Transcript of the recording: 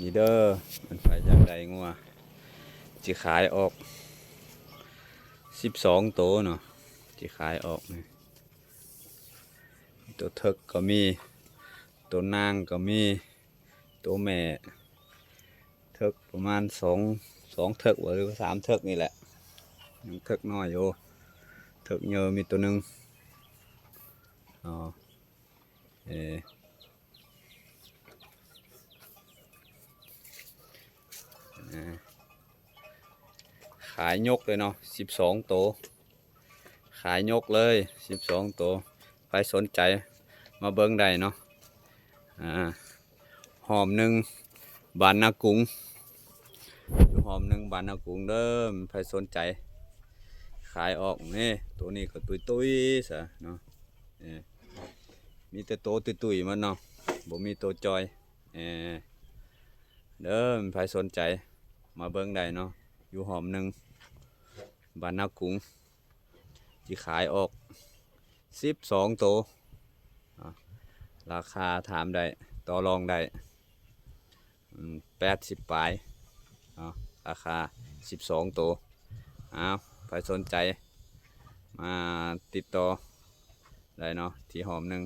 นี่เด้อมันไปจากใดงัวจิขายออก12 ตัวเนาะจิขายออกนี่ตัวเถิกก็มีตัวนางก็มีตัวแม่เถิกประมาณสองเถิกหรือ3 เถิกนี่แหละยังเถิกน้อยอยู่เถิกเยอะมีตัวหนึ่งอ๋อเออขายยกเลยเนาะ12 ตัวขายยกเลย12 ตัวใครสนใจมาเบิ้งได้เนาะหอมหนึ่งบานนากุ้งอยู่หอมหนึ่งบานนากุ้งเด้อใครสนใจขายออกนี่ตัวนี้ก็ตุยซะเนาะมีแต่โตตุยมันเนาะบ่มีโตจอยเด้อใครสนใจมาเบิ้งได้เนาะอยู่หอมหนึ่งบานนากุ้งที่ขายออก12 ตัวราคาถามได้ต่อรองได้80 ปลายราคา12 ตัวใครสนใจมาติดต่อได้เนาะที่หอมหนึ่ง